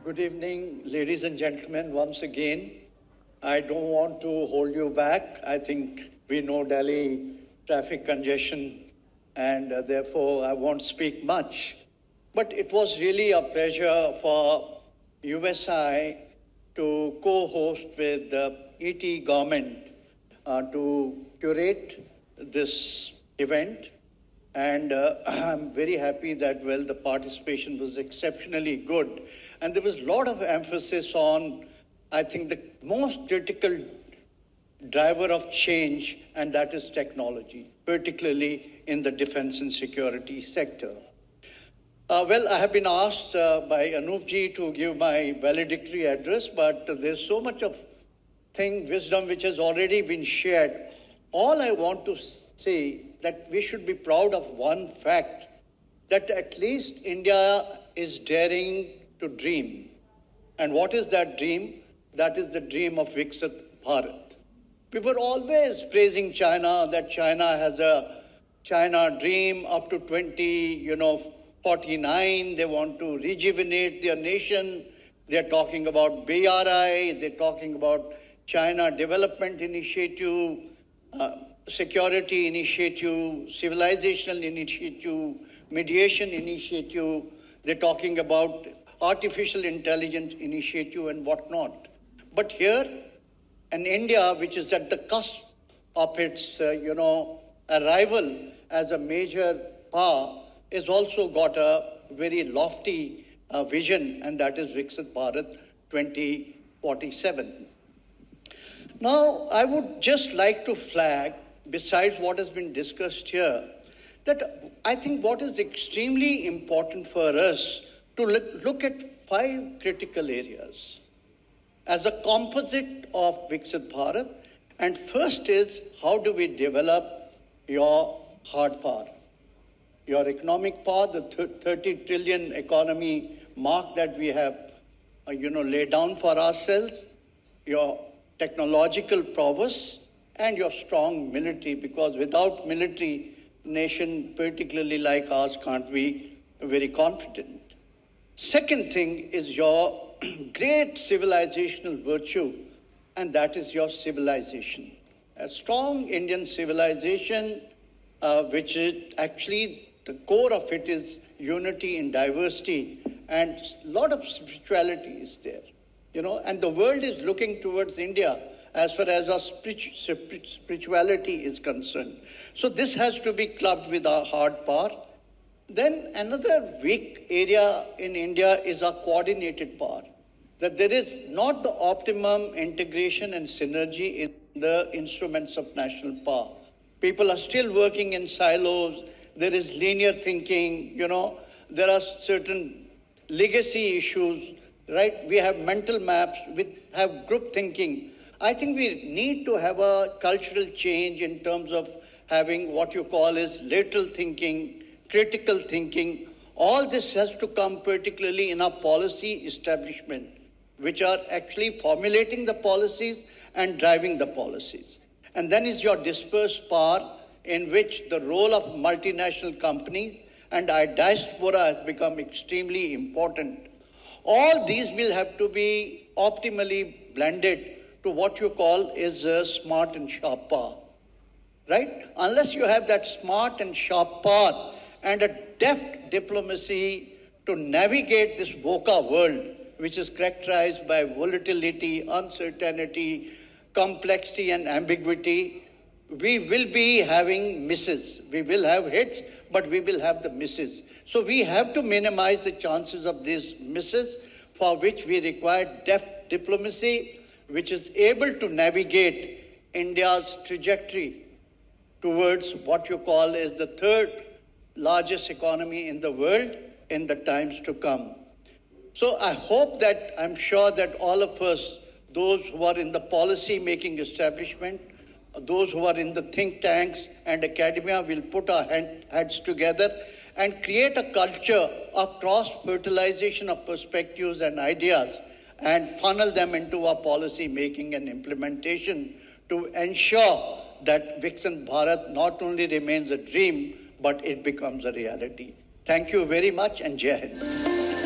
Good evening, ladies and gentlemen, once again. I don't want to hold you back. I think we know Delhi traffic congestion and therefore I won't speak much. But it was really a pleasure for USI to co-host with the ET government to curate this event. And I'm very happy that, well, the participation was exceptionally good. And there was a lot of emphasis on, I think, the most critical driver of change, and that is technology, particularly in the defense and security sector. Well, I have been asked by Anoopji to give my valedictory address, but there's so much of wisdom which has already been shared. All I want to say that we should be proud of one fact, that at least India is daring to dream. And what is that dream? That is the dream of Viksit Bharat. We were always praising China, that China has a China dream up to 2049. They want to rejuvenate their nation. They're talking about BRI. They're talking about China Development Initiative, Security Initiative, Civilizational Initiative, Mediation Initiative. They're talking about Artificial Intelligence Initiative and whatnot. But here, in India, which is at the cusp of its, arrival as a major power, has also got a very lofty vision, and that is Viksit Bharat 2047. Now, I would just like to flag, besides what has been discussed here, that I think what is extremely important for us to look at 5 critical areas as a composite of Viksit Bharat. And first is, how do we develop your hard power, your economic power, the 30 trillion economy mark that we have, laid down for ourselves, your technological prowess, and your strong military, because without military, nation, particularly like ours, can't be very confident. Second thing is your great civilizational virtue, and that is your civilization. A strong Indian civilization, which is actually the core of it is unity in diversity, and a lot of spirituality is there. And the world is looking towards India as far as our spirituality is concerned. So this has to be clubbed with our hard power. Then another weak area in India is our coordinated power, that there is not the optimum integration and synergy in the instruments of national power. People are still working in silos. There is linear thinking, there are certain legacy issues, right? We have mental maps, we have group thinking. I think we need to have a cultural change in terms of having what you call is lateral thinking, critical thinking. All this has to come particularly in our policy establishment, which are actually formulating the policies and driving the policies. And then is your dispersed power, in which the role of multinational companies and our diaspora has become extremely important. All these will have to be optimally blended to what you call is a smart and sharp power, right? Unless you have that smart and sharp power and a deft diplomacy to navigate this VUCA world, which is characterized by volatility, uncertainty, complexity, and ambiguity, we will be having misses. We will have hits, but we will have the misses. So we have to minimize the chances of these misses, for which we require deft diplomacy, which is able to navigate India's trajectory towards what you call is the 3rd largest economy in the world in the times to come. So I hope that, I'm sure that all of us, those who are in the policy-making establishment, those who are in the think tanks and academia, will put our heads together and create a culture of cross-fertilization of perspectives and ideas and funnel them into our policy making and implementation to ensure that Viksit Bharat not only remains a dream, but it becomes a reality. Thank you very much, and Jai Hind.